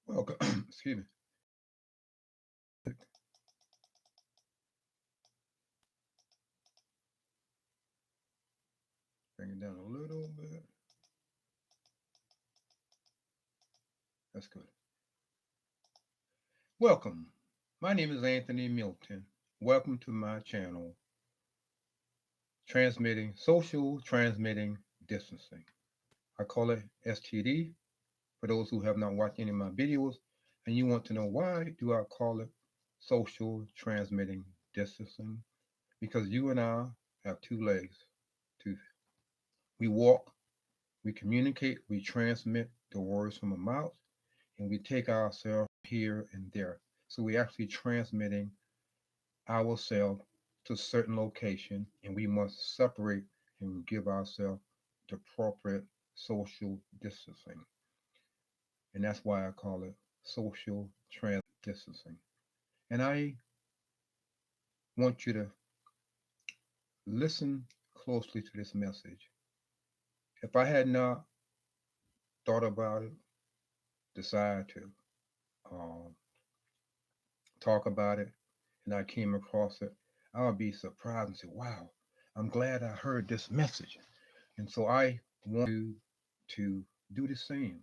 Welcome. Excuse me. Bring it down a little bit. That's good. Welcome. My name is Anthony Milton. Welcome to my channel, Transmitting Social Transmitting Distancing. I call it STD for those who have not watched any of my videos and you want to know why do I call it social transmitting distancing? Because you and I have two legs. Two. We walk, we communicate, we transmit the words from our mouth, and we take ourselves here and there. So we're actually transmitting ourselves to a certain location, and we must separate and give ourselves the appropriate social distancing. And that's why I call it social distancing. And I want you to listen closely to this message. If I had not thought about it, decided to um, talk about it, and I came across it, I would be surprised and say, wow, I'm glad I heard this message. And so I want you to do the same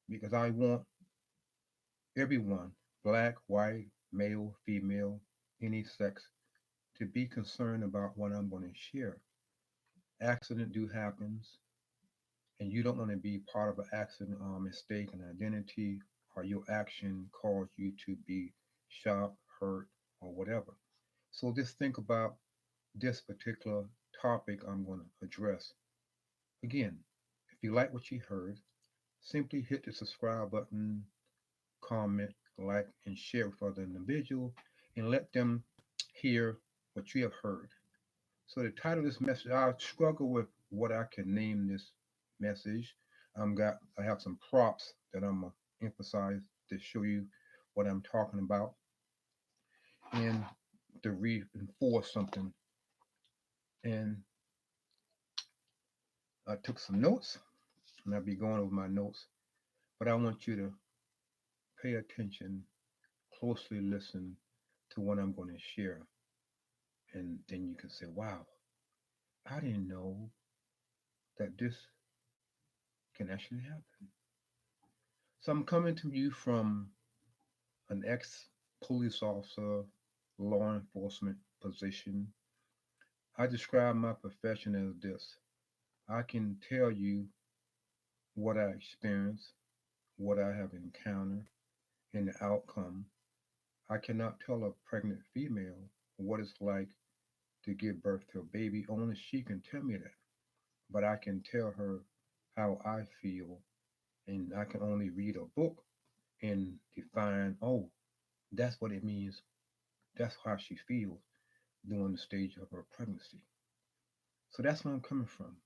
because I want everyone, black, white, male, female, any sex, to be concerned about what I'm going to share. Accident do happens, and you don't want to be part of an accident or mistaken identity or your action cause you to be shot, hurt, or whatever. So just think about this particular topic I'm going to address. Again, if you like what you heard, simply hit the subscribe button, comment, like, and share with other individuals and let them hear what you have heard. So the title of this message, I struggle with what I can name this message. I have some props that I'm gonna emphasize to show you what I'm talking about and to reinforce something. And I took some notes and I'll be going over my notes, but I want you to pay attention, closely listen to what I'm going to share. And then you can say, wow, I didn't know that this can actually happen. So I'm coming to you from an ex police officer, law enforcement position. I describe my profession as this: I can tell you what I experienced, what I have encountered, and the outcome. I cannot tell a pregnant female what it's like to give birth to a baby, only she can tell me that. But I can tell her how I feel, and I can only read a book and define, oh, that's what it means. That's how she feels during the stage of her pregnancy. So that's where I'm coming from.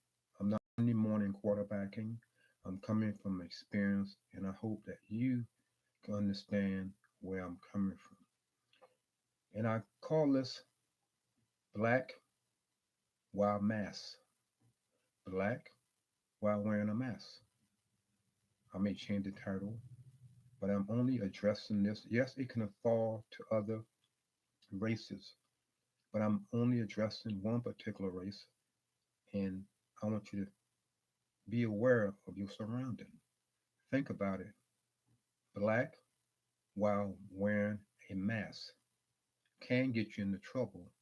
I'm not Monday morning quarterbacking. I'm coming from experience, and I hope that you can understand where I'm coming from. And I call this black while mask. Black while wearing a mask. I may change the title, but I'm only addressing this. Yes, it can fall to other races, but I'm only addressing one particular race, and I want you to be aware of your surrounding. Think about it. Black while wearing a mask can get you into trouble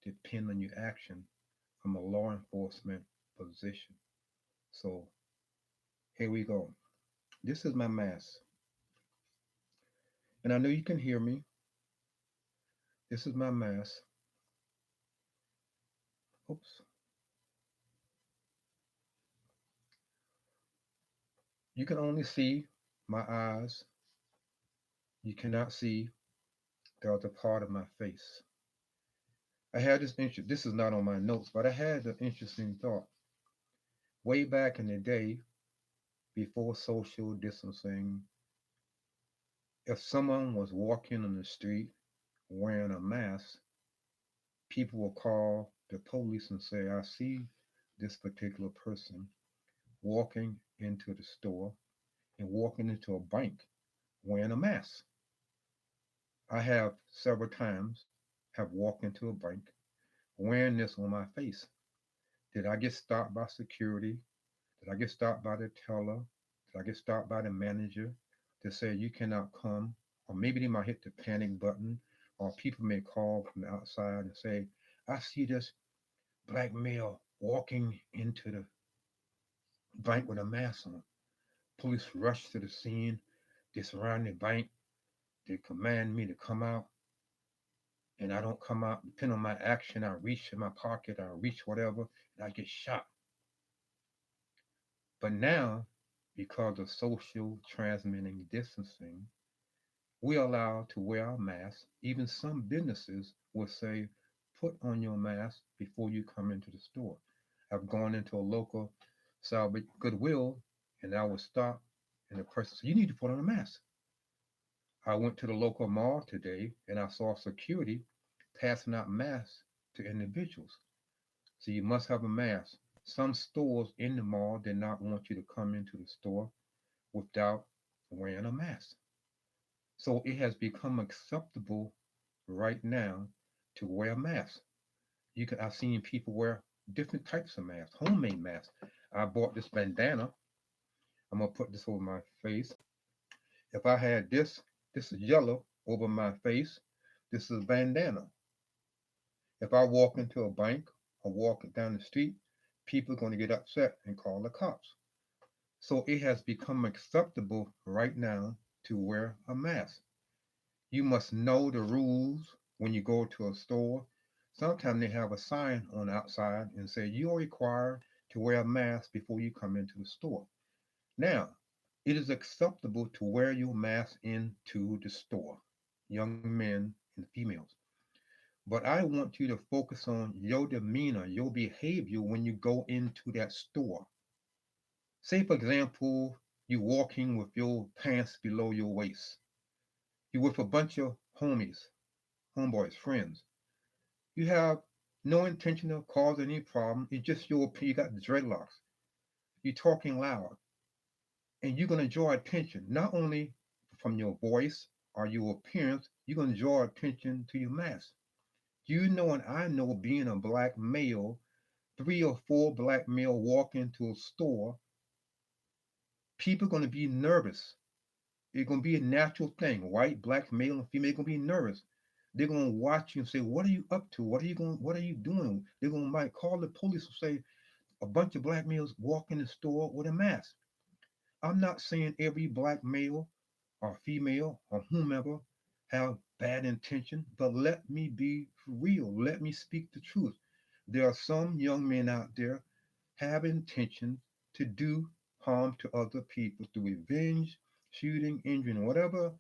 depending on your action from a law enforcement position. So here we go. This is my mask. And I know you can hear me. This is my mask. Oops. You can only see my eyes. You cannot see the other part of my face. I had this is not on my notes, but I had an interesting thought. Way back in the day, before social distancing, if someone was walking on the street wearing a mask, people will call the police and say, I see this particular person walking into the store and walking into a bank. wearing a mask. I have several times have walked into a bank wearing this on my face. Did I get stopped by security? Did I get stopped by the teller? Did I get stopped by the manager to say you cannot come? Or maybe they might hit the panic button, or people may call from the outside and say, I see this black male walking into the bank with a mask on. Police rush to the scene. They surround the bank. They command me to come out, and I don't come out. Depending on my action, I reach in my pocket, I reach whatever, and I get shot. But now, because of social transmitting distancing, we are allowed to wear our masks. Even some businesses will say, put on your mask before you come into the store. I've gone into a local salvage Goodwill, and I was stopped, and the person said, you need to put on a mask. I went to the local mall today, and I saw security passing out masks to individuals. So you must have a mask. Some stores in the mall did not want you to come into the store without wearing a mask. So it has become acceptable right now to wear masks. I've seen people wear different types of masks, homemade masks. I bought this bandana. I'm gonna put this over my face. If I had this is yellow over my face. This is a bandana. If I walk into a bank or walk down the street, people are going to get upset and call the cops. So it has become acceptable right now to wear a mask. You must know the rules when you go to a store. Sometimes they have a sign on the outside and say you are required to wear a mask before you come into the store. Now, it is acceptable to wear your mask into the store, young men and females. But I want you to focus on your demeanor, your behavior when you go into that store. Say, for example, you're walking with your pants below your waist. You're with a bunch of homies, homeboys, friends. You have no intention of causing any problem. It's just you got dreadlocks. You're talking loud, and you're going to draw attention not only from your voice or your appearance. You're going to draw attention to your mask. You know, and I know, being a black male, three or four black male walk into a store, people are going to be nervous. It's going to be a natural thing. White, black, male, and female are going to be nervous. They're going to watch you and say, "What are you up to? What are you doing?" They're going to might call the police and say, "A bunch of black males walk in the store with a mask." I'm not saying every black male or female or whomever have bad intention, but let me be real. Let me speak the truth. There are some young men out there have intention to do harm to other people through revenge, shooting, injuring, whatever,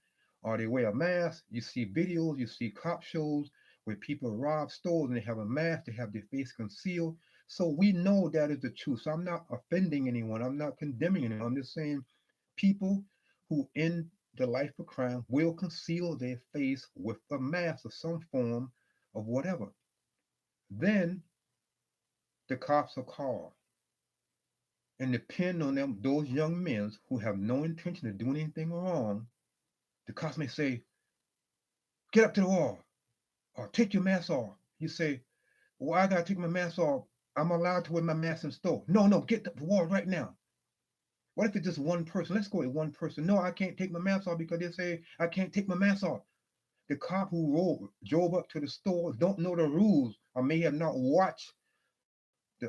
or they wear a mask. You see videos, you see cop shows where people rob stores and they have a mask, they have their face concealed. So we know that is the truth. So I'm not offending anyone, I'm not condemning anyone. I'm just saying people who in the life of crime will conceal their face with a mask of some form of whatever. Then the cops are called. And depend on them, those young men who have no intention of doing anything wrong, the cops may say, get up to the wall or take your mask off. You say, well, I gotta take my mask off. I'm allowed to wear my mask in the store. No, no, get to the wall right now. What if it's just one person? Let's go with one person. No, I can't take my mask off because they say I can't take my mask off. The cop who drove up to the store don't know the rules or may have not watched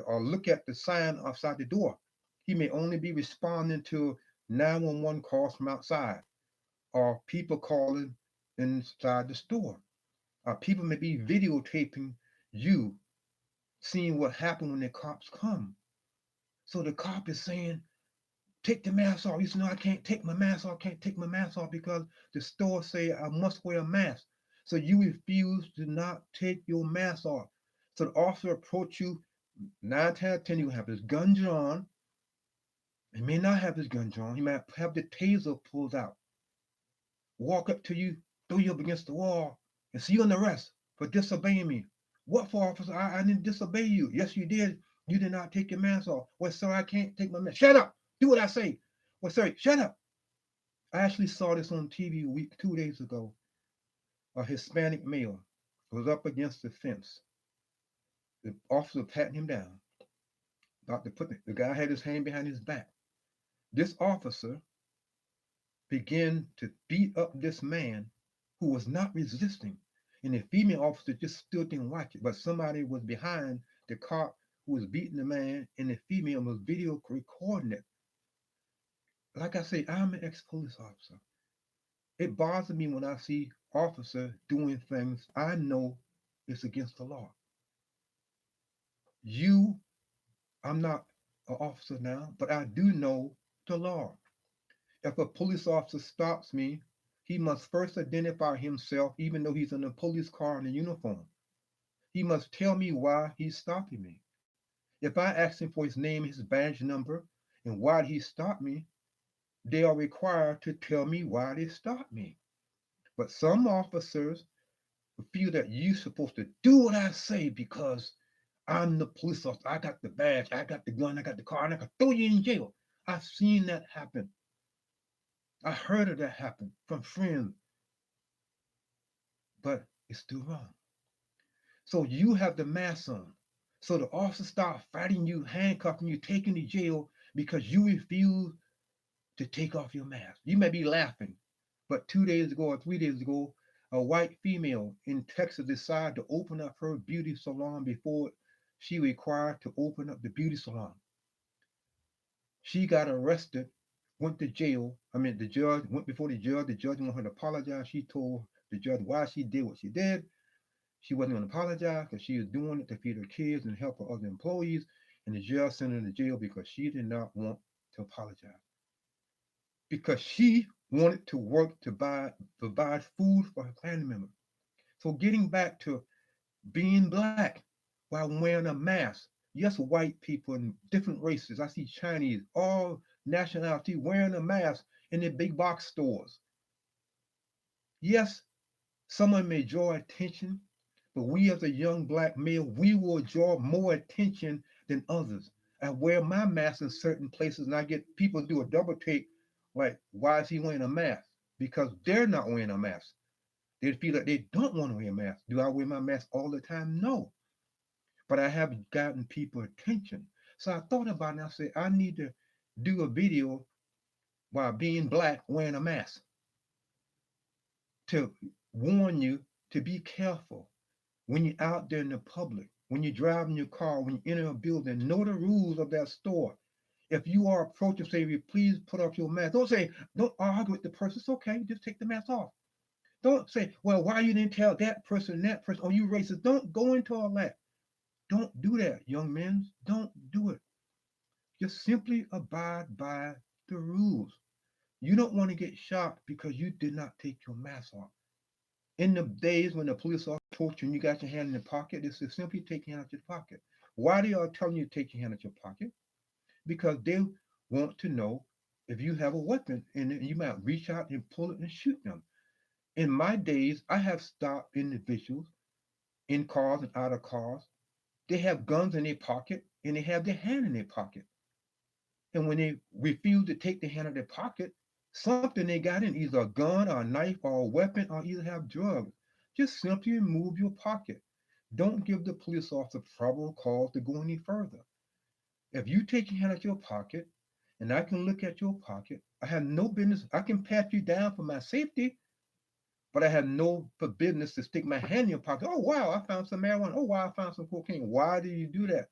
or look at the sign outside the door. He may only be responding to 911 calls from outside or people calling inside the store. People may be videotaping you, seeing what happened when the cops come. So the cop is saying, take the mask off. You say, no, I can't take my mask off. I can't take my mask off because the store say I must wear a mask. So you refuse to not take your mask off. So the officer approach you, 9 times 10, you have his gun drawn. He may not have his gun drawn. He might have the taser pulled out, walk up to you, throw you up against the wall, and see you under arrest for disobeying me. What for, officer? I didn't disobey you. Yes, you did. You did not take your mask off. Well, sir, I can't take my mask. Shut up. Do what I say. Well, sir, shut up. I actually saw this on TV a week, 2 days ago. A Hispanic male was up against the fence. The officer patting him down. About to put the guy had his hand behind his back. This officer began to beat up this man who was not resisting. And the female officer just stood there and watched it. But somebody was behind the cop who was beating the man, and the female was video recording it. Like I say, I'm an ex police officer. It bothers me when I see officers doing things I know is against the law. You, I'm not an officer now, but I do know the law. If a police officer stops me, he must first identify himself, even though he's in a police car in a uniform. He must tell me why he's stopping me. If I ask him for his name, his badge number, and why he stopped me, they are required to tell me why they stopped me. But some officers feel that you're supposed to do what I say because I'm the police officer. I got the badge, I got the gun, I got the car, and I can throw you in jail. I've seen that happen. I heard of that happen from friends, but it's still wrong. So you have the mask on. So the officer start fighting you, handcuffing you, taking you to jail because you refuse to take off your mask. You may be laughing, but 2 days ago or 3 days ago, a white female in Texas decided to open up her beauty salon before she required to open up the beauty salon. She got arrested, went to jail. I mean, the judge went before the judge. The judge wanted her to apologize. She told the judge why she did what she did. She wasn't going to apologize because she was doing it to feed her kids and help her other employees. And the judge sent her to jail because she did not want to apologize. Because she wanted to work to provide food for her family members. So getting back to being black while wearing a mask. Yes, white people and different races. I see Chinese, all nationality wearing a mask in the big box stores. Yes, someone may draw attention, but we as a young black male, we will draw more attention than others. I wear my mask in certain places and I get people do a double take like, why is he wearing a mask? Because they're not wearing a mask. They feel like they don't want to wear a mask. Do I wear my mask all the time? No. But I have gotten people attention. So I thought about it and I said, I need to do a video while being black wearing a mask to warn you to be careful when you're out there in the public, when you're driving your car, when you enter a building, know the rules of that store. If you are approaching, say, please put off your mask. Don't argue with the person. It's okay, just take the mask off. Don't say, well, why you didn't tell that person, oh, you racist. Don't go into all that. Don't do that, young men. Don't do it. Just simply abide by the rules. You don't want to get shot because you did not take your mask off. In the days when the police officer torture you and you got your hand in the pocket, this is simply take your hand out your pocket. Why they are telling you to take your hand out your pocket? Because they want to know if you have a weapon and you might reach out and pull it and shoot them. In my days, I have stopped individuals in cars and out of cars. They have guns in their pocket and they have their hand in their pocket. And when they refuse to take their hand out of their pocket, something they got in, either a gun or a knife or a weapon or either have drugs. Just simply remove your pocket. Don't give the police officer probable cause to go any further. If you take your hand out your pocket and I can look at your pocket, I have no business. I can pat you down for my safety, but I have no business to stick my hand in your pocket. Oh, wow, I found some marijuana. Oh, wow, I found some cocaine. Why do you do that?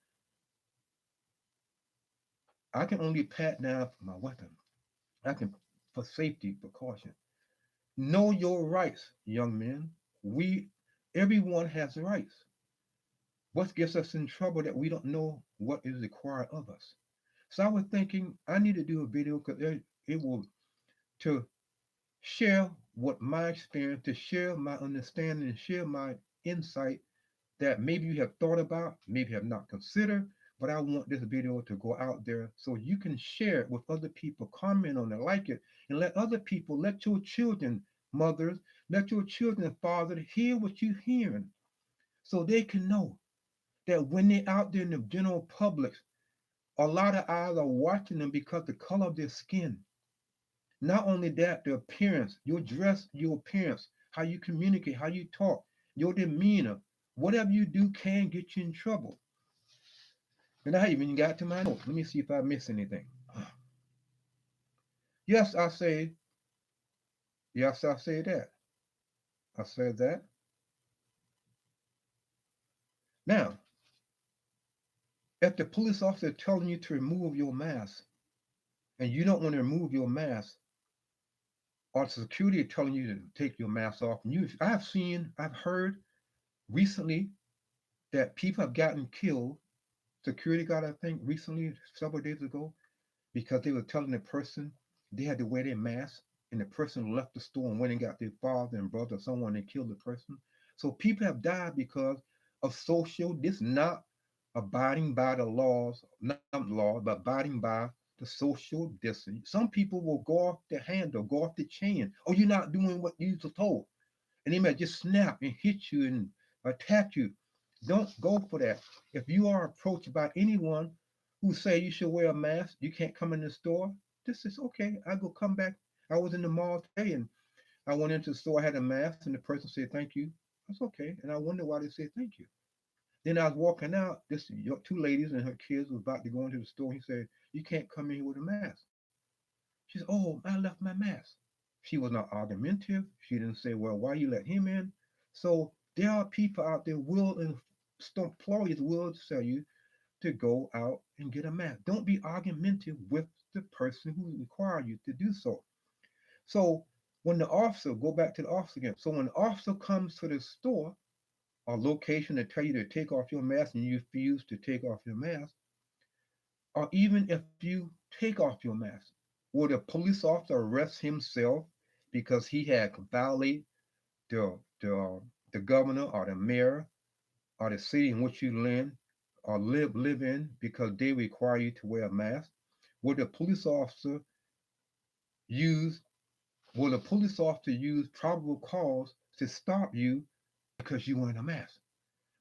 I can only pat down for my weapon. I can, for safety precaution. Know your rights, young men. We, everyone has rights. What gets us in trouble that we don't know what is required of us. So I was thinking I need to do a video because it will to share what my experience, to share my understanding, and share my insight that maybe you have thought about, maybe have not considered, but I want this video to go out there so you can share it with other people, comment on it, like it, and let other people, let your children, mothers, let your children, fathers, hear what you're hearing so they can know that when they're out there in the general public, a lot of eyes are watching them because the color of their skin. Not only that, the appearance, your dress, your appearance, how you communicate, how you talk, your demeanor, whatever you do can get you in trouble. And I even got to my notes. Let me see if I miss anything. Yes, I say, yes, I say that. I said that. Now, if the police officer telling you to remove your mask and you don't want to remove your mask, or security telling you to take your mask off, and I've heard recently that people have gotten killed. Security guard, I think, recently, several days ago, because they were telling the person they had to wear their mask, and the person left the store and went and got their father and brother, or someone, and killed the person. So people have died because of social, this not abiding by the laws, not law, but abiding by the social distance. Some people will go off the handle, go off the chain. Oh, you're not doing what you were told. And they might just snap and hit you and attack you. Don't go for that. If you are approached by anyone who say you should wear a mask, you can't come in the store. This is okay. I go come back. I was in the mall today and I went into the store. I had a mask, and the person said thank you. That's okay. And I wonder why they said thank you. Then I was walking out. This two ladies and her kids was about to go into the store. He said, "You can't come in here with a mask." She said, "Oh, I left my mask." She was not argumentative. She didn't say, "Well, why you let him in?" So there are people out there will and employers will tell you to go out and get a mask. Don't be argumentative with the person who require you to do so. So when the officer, go back to the officer again. So when the officer comes to the store or location to tell you to take off your mask and you refuse to take off your mask, or even if you take off your mask, will the police officer arrest himself because he had violated the governor or the mayor or the city in which you live or live in because they require you to wear a mask? Will the police officer use will the police officer use probable cause to stop you because you wearing a mask?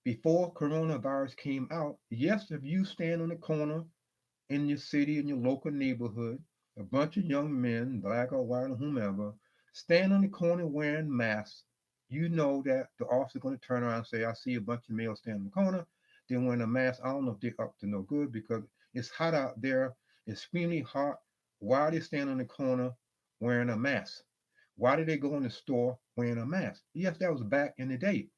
Before coronavirus came out, yes, if you stand on the corner in your city, in your local neighborhood, a bunch of young men, black or white or whomever, stand on the corner wearing masks, you know that the officer's going to turn around and say, I see a bunch of males standing in the corner. They're wearing a mask. I don't know if they're up to no good because it's hot out there, extremely hot. Why are they standing on the corner wearing a mask? Why did they go in the store wearing a mask? Yes, that was back in the day.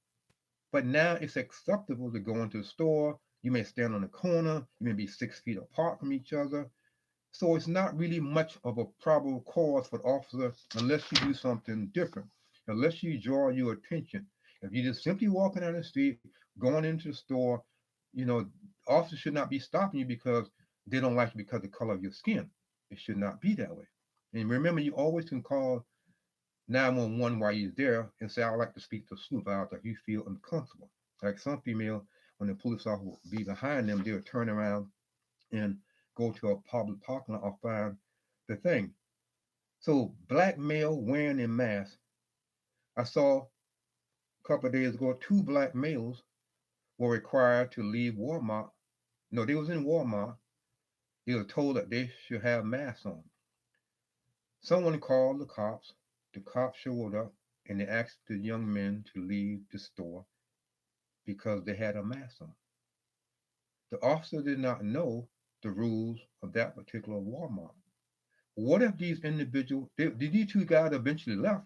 But now it's acceptable to go into the store. You may stand on the corner. You may be 6 feet apart from each other. So it's not really much of a probable cause for the officer unless you do something different, unless you draw your attention. If you're just simply walking down the street, going into the store, you know, officers should not be stopping you because they don't like you because of the color of your skin. It should not be that way. And remember, you always can call 911 while you're there and say, I'd like to speak to a supervisor if you feel uncomfortable. Like some female, when the police officer will be behind them, they'll turn around and go to a public parking lot or find the thing. So black male wearing a mask. I saw a couple of days ago 2 black males were required to leave Walmart. No, they was in Walmart. They were told that they should have masks on. Someone called the cops. The cops showed up and they asked the young men to leave the store because they had a mask on. The officer did not know the rules of that particular Walmart. What if these individuals, these 2 guys eventually left?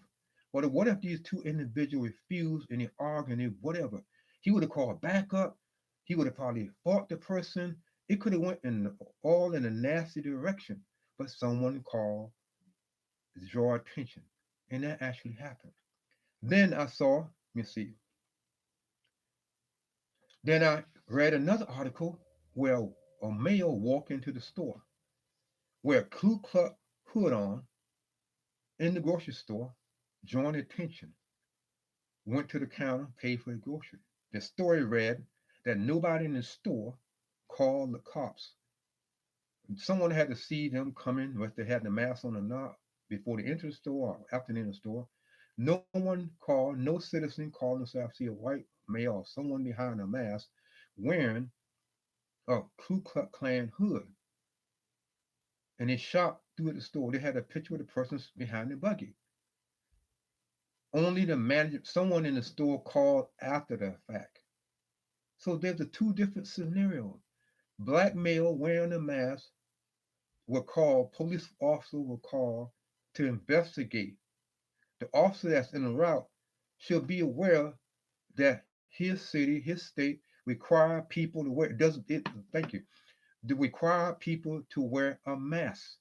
What if these 2 individuals refused and they argued and whatever? He would have called backup. He would have probably fought the person. It could have went in all in a nasty direction. But someone called to draw attention, and that actually happened. Then I saw, let me see. Then I read another article where a male walked into the store, wear a Ku Klux hood on in the grocery store, drawing attention, went to the counter, paid for his grocery. The story read that nobody in the store called the cops. Someone had to see them coming, whether they had the mask on or not, before they entered the store or after they entered the store. No one called, no citizen called and said, I see a white male or someone behind a mask wearing a Ku Klux Klan hood. And it shocked through at the store, they had a picture of the person behind the buggy. Only the manager, someone in the store called after the fact. So there's the two different scenarios. Black male wearing a mask will call, police officer will call to investigate. The officer that's in the route should be aware that his city, his state require people to wear, doesn't it, thank you, to require people to wear a mask.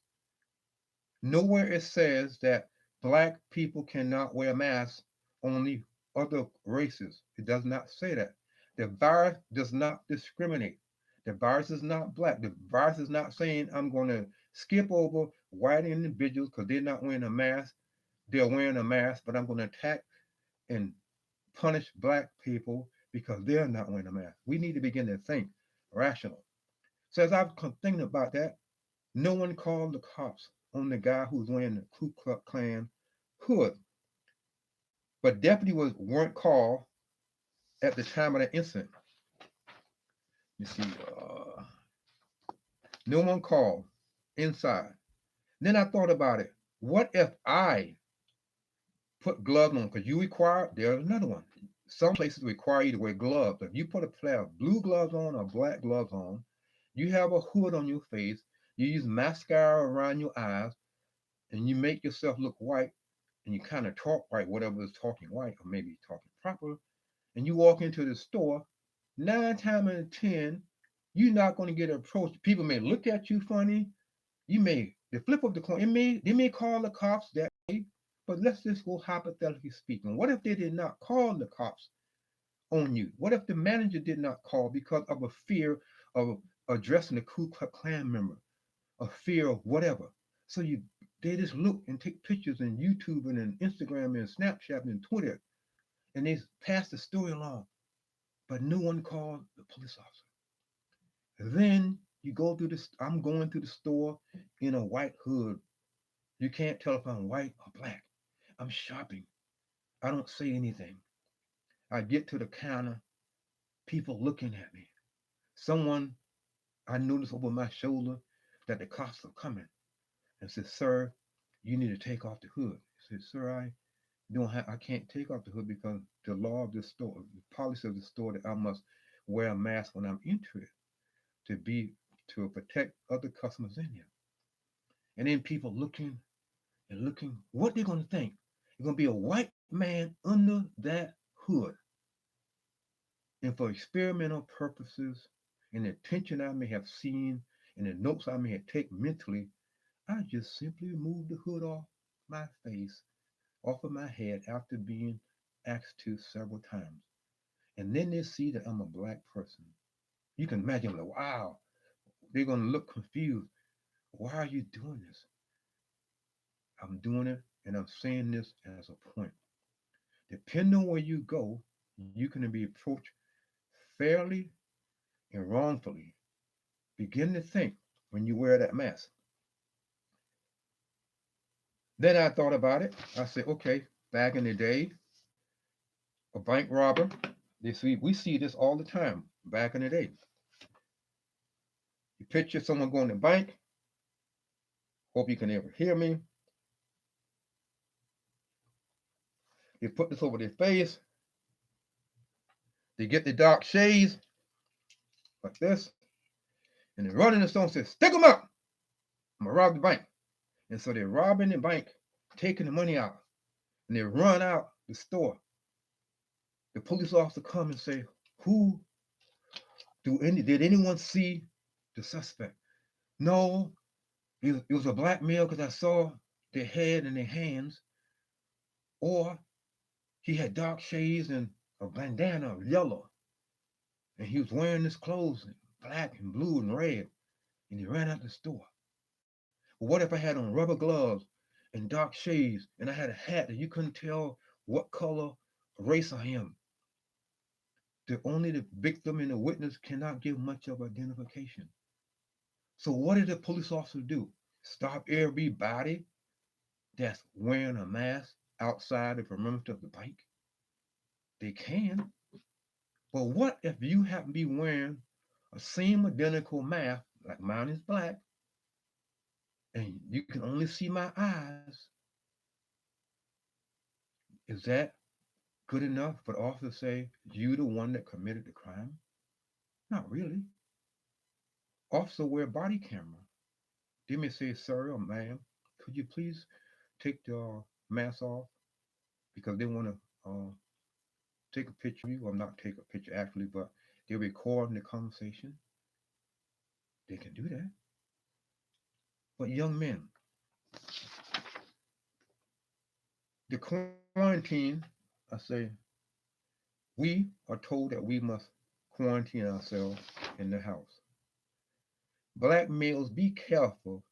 Nowhere it says that black people cannot wear masks, only other races. It does not say that. The virus does not discriminate. The virus is not black. The virus is not saying I'm going to skip over white individuals because they're not wearing a mask. They're wearing a mask, but I'm going to attack and punish black people because they're not wearing a mask. We need to begin to think rational. So as I've been thinking about that, no one called the cops on the guy who was wearing the Ku Klux Klan hood, but deputy weren't called at the time of the incident. You see, no one called inside. Then I thought about it. What if I put gloves on? Because you require, there's another one. Some places require you to wear gloves. If you put a pair of blue gloves on or black gloves on, you have a hood on your face, you use mascara around your eyes, and you make yourself look white, and you kind of talk white, whatever is talking white, or maybe talking proper, and you walk into the store, 9 times out of 10, you're not going to get approached. People may look at you funny. You may, the flip of the coin, they may call the cops that way, but let's just go hypothetically speaking. What if they did not call the cops on you? What if the manager did not call because of a fear of addressing a Ku Klux Klan member, a fear of whatever? So they just look and take pictures and YouTube and Instagram and Snapchat and Twitter, and they pass the story along, but no one called the police officer. Then you go through this. I'm going through the store in a white hood. You can't tell if I'm white or black. I'm shopping. I don't say anything. I get to the counter, people looking at me. Someone, I notice over my shoulder that the cops are coming and says, "Sir, you need to take off the hood." I said, "Sir, I can't take off the hood because the law of the store, the policy of the store that I must wear a mask when I'm entering to be to protect other customers in here." And then people looking and looking, what they're gonna think? You're gonna be a white man under that hood. And for experimental purposes and the attention I may have seen and the notes I may have taken mentally, I just simply removed the hood off my face, off of my head after being asked to several times. And then they see that I'm a black person. You can imagine, like, wow, they're gonna look confused. Why are you doing this? I'm doing it and I'm saying this as a point. Depending on where you go, you can be approached fairly and wrongfully. Begin to think when you wear that mask. Then I thought about it. I said, okay, back in the day, a bank robber, we see this all the time back in the day. You picture someone going to the bank. Hope you can ever hear me. They put this over their face. They get the dark shades like this, and they run in the store and say, "Stick them up! I'm gonna rob the bank." And so they're robbing the bank, taking the money out, and they run out the store. The police officer come and say, "Who did anyone see the suspect?" No, it was a black male because I saw their head and their hands, or he had dark shades and a bandana of yellow, and he was wearing his clothes black and blue and red, and he ran out the store. But what if I had on rubber gloves and dark shades, and I had a hat that you couldn't tell what color race I am? Only the victim and the witness cannot give much of identification. So what did the police officer do? Stop everybody that's wearing a mask outside the perimeter of the bank? They can. But what if you happen to be wearing a same identical mask, like mine is black, and you can only see my eyes, is that good enough for the officer to say you the one that committed the crime? Not really. Officer wear body camera. They may say, sir or ma'am, could you please take the mask off because they want to take a picture of you, or not take a picture actually, but they're recording the conversation. They can do that. But young men, the quarantine, I say, we are told that we must quarantine ourselves in the house. Black males, be careful.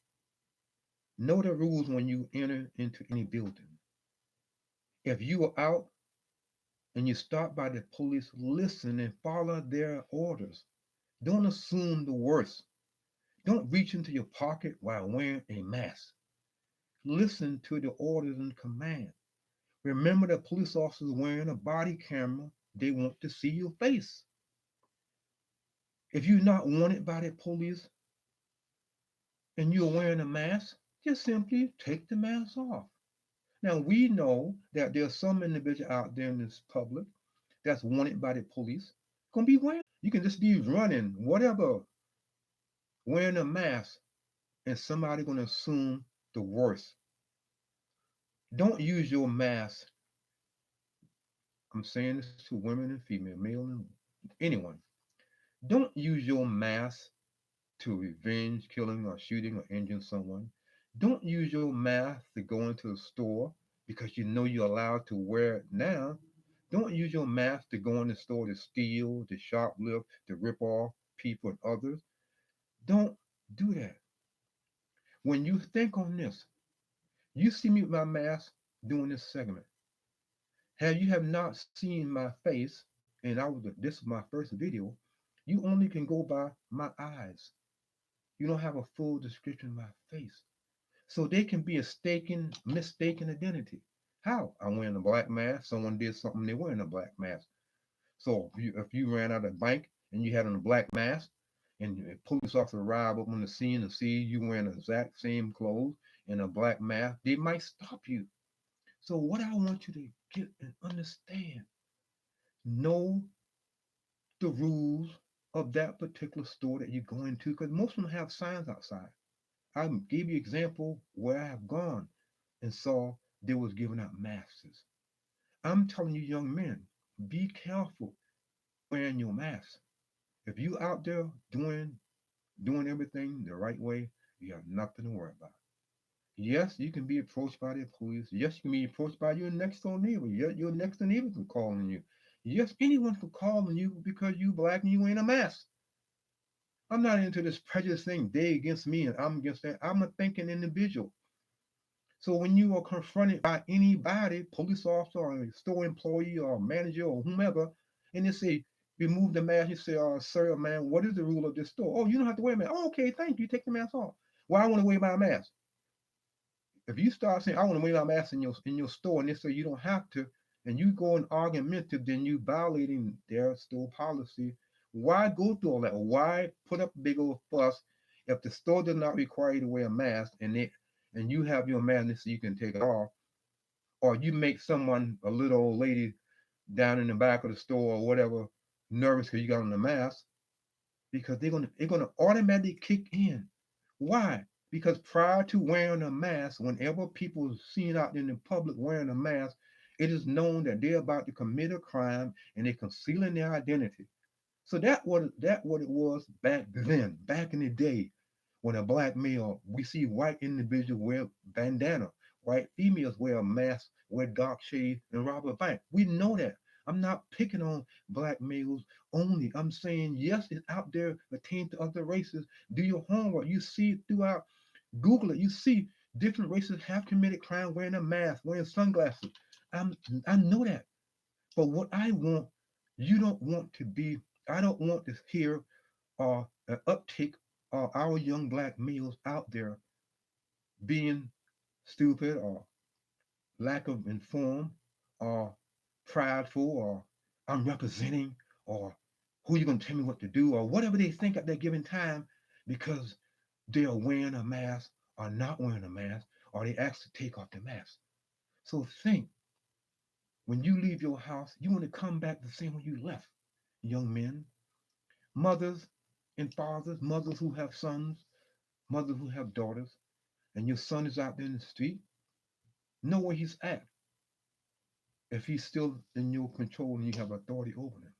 Know the rules when you enter into any building. If you are out and you stop by the police, listen and follow their orders. Don't assume the worst. Don't reach into your pocket while wearing a mask. Listen to the orders and command. Remember that police officers wearing a body camera, they want to see your face. If you're not wanted by the police and you're wearing a mask, just simply take the mask off. Now we know that there's some individual out there in this public that's wanted by the police. Gonna be wearing. You can just be running, whatever, wearing a mask, and somebody gonna assume the worst. Don't use your mask. I'm saying this to women and female, male and anyone. Don't use your mask to revenge killing or shooting or injuring someone. Don't use your mask to go into the store because you know you're allowed to wear it now. Don't use your mask to go in the store to steal, to shoplift, to rip off people and others. Don't do that. When you think on this, you see me with my mask doing this segment. Have not seen my face, and this is my first video, you only can go by my eyes. You don't have a full description of my face. So they can be mistaken identity. How? I'm wearing a black mask. Someone did something, they're wearing a black mask. So if you ran out of the bank and you had on a black mask, and a police officer arrive up on the scene and see you wearing the exact same clothes and a black mask, they might stop you. So what I want you to get and understand, know the rules of that particular store that you're going to, because most of them have signs outside. I gave you example where I have gone and saw they was giving out masks. I'm telling you, young men, be careful wearing your mask. If you out there doing everything the right way, you have nothing to worry about. Yes, you can be approached by the police. Yes, you can be approached by your next door neighbor. Your next door neighbor can call on you. Yes, anyone can call on you because you black and you ain't a mask. I'm not into this prejudice thing, they against me and I'm against that. I'm a thinking individual. So when you are confronted by anybody, police officer or a store employee or manager or whomever, and they say, remove the mask, you say, sir, man, what is the rule of this store? Oh, you don't have to wear a mask. Oh, okay, thank you. Take the mask off. Well, I want to wear my mask. If you start saying, I want to wear my mask in your store, and they say you don't have to, and you go and argumentative, then you violating their store policy. Why go through all that? Why put up a big old fuss if the store does not require you to wear a mask and you have your mask so you can take it off, or you make someone, a little old lady down in the back of the store or whatever, nervous because you got on the mask, because they're gonna automatically kick in. Why? Because prior to wearing a mask, whenever people are seen out in the public wearing a mask, it is known that they're about to commit a crime and they're concealing their identity. So that what it was back then, back in the day, when a black male, we see white individuals wear bandana, white females wear a mask, wear dark shades, and rob a bank. We know that. I'm not picking on black males only. I'm saying yes, it's out there pertaining to other races. Do your homework. You see it throughout. Google it. You see different races have committed crime wearing a mask, wearing sunglasses. I'm, I know that. But what I want, you don't want to be. I don't want to hear an uptick of our young black males out there being stupid or lack of informed or prideful or I'm representing or who you gonna tell me what to do or whatever they think at that given time because they are wearing a mask are not wearing a mask, or they asked to take off the mask. So think, when you leave your house, you want to come back the same way you left. Young men, mothers and fathers, mothers who have sons, mothers who have daughters, and your son is out there in the street, know where he's at if he's still in your control and you have authority over him.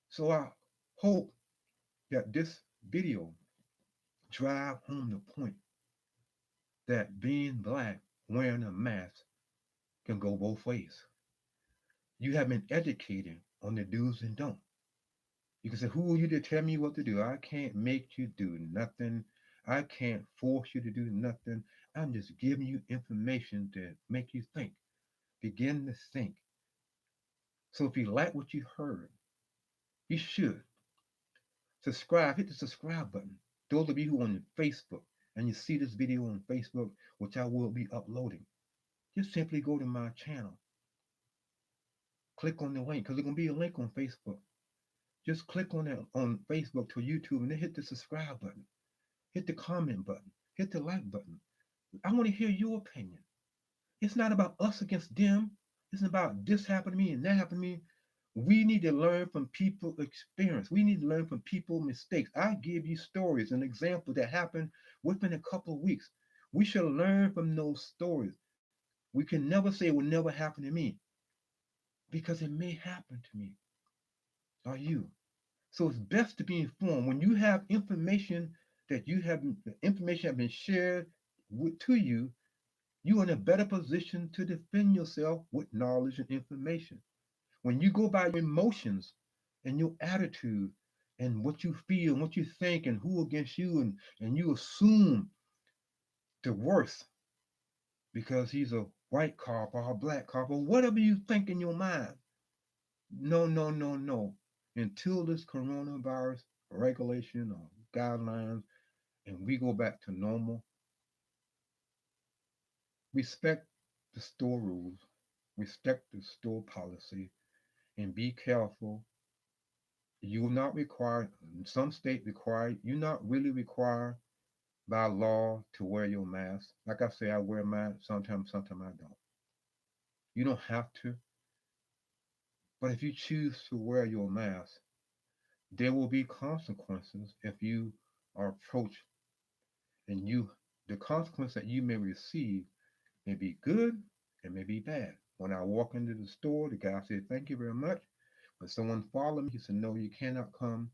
So I hope that this video drive home the point that being black, wearing a mask, can go both ways. You have been educated on the do's and don'ts. You can say, who are you to tell me what to do? I can't make you do nothing. I can't force you to do nothing. I'm just giving you information to make you think. Begin to think. So if you like what you heard, you should subscribe. Hit the subscribe button. Those of you who are on Facebook and you see this video on Facebook, which I will be uploading, just simply go to my channel. Click on the link because there's going to be a link on Facebook. Just click on that on Facebook to YouTube and then hit the subscribe button. Hit the comment button. Hit the like button. I want to hear your opinion. It's not about us against them. It's about this happened to me and that happened to me. We need to learn from people's experience. We need to learn from people's mistakes. I give you stories, an example that happened within a couple of weeks. We should learn from those stories. We can never say it will never happen to me because it may happen to me or you. So it's best to be informed. When you have information that you have, the information have been shared to you, you're in a better position to defend yourself with knowledge and information. When you go by your emotions and your attitude and what you feel and what you think and who against you and you assume the worst because he's a white cop or a black cop or whatever you think in your mind. No, no, no, no. Until this coronavirus regulation or guidelines and we go back to normal, respect the store rules, respect the store policy, and be careful. You will not require, some state require, you're not really required by law to wear your mask. Like I say, I wear mine sometimes I don't. You don't have to, but if you choose to wear your mask, there will be consequences if you are approached and the consequence that you may receive may be good and may be bad. When I walk into the store, the guy said, "Thank you very much." When someone followed me, he said, "No, you cannot come."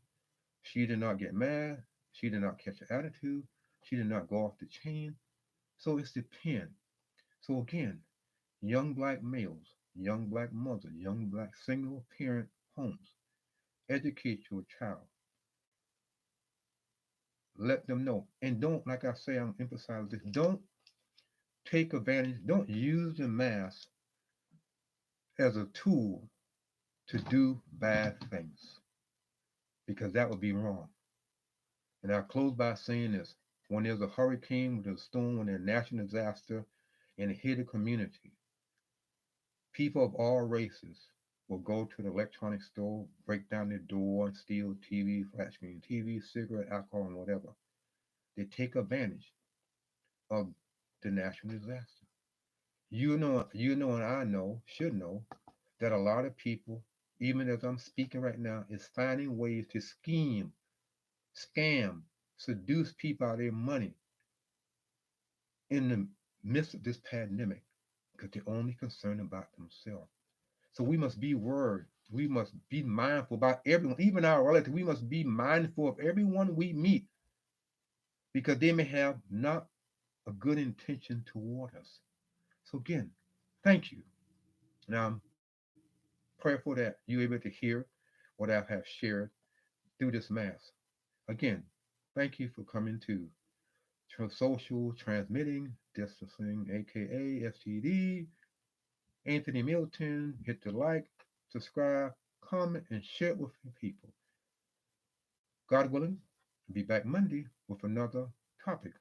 She did not get mad. She did not catch an attitude. She did not go off the chain. So it's depend. So again, young black males, young black mothers, young black single parent homes, educate your child. Let them know. And don't, like I say, I'm emphasizing this, don't take advantage, don't use the mask as a tool to do bad things because that would be wrong. And I'll close by saying this. When there's a hurricane, when there's a storm, when there's a national disaster, and it hit a community, people of all races will go to the electronic store, break down their door, and steal TV, flat screen TV, cigarette, alcohol, and whatever. They take advantage of the national disaster. And I know, should know, that a lot of people, even as I'm speaking right now, is finding ways to scheme, scam, seduce people out of their money in the midst of this pandemic because they're only concerned about themselves. So we must be word. We must be mindful about everyone, even our relatives. We must be mindful of everyone we meet because they may have not a good intention toward us. So again, thank you. Now I'm prayerful that you're able to hear what I have shared through this mass. Again, thank you for coming to social transmitting distancing, aka STD. Anthony Milton. Hit the like, subscribe, comment, and share it with your people. God willing, I'll be back Monday with another topic.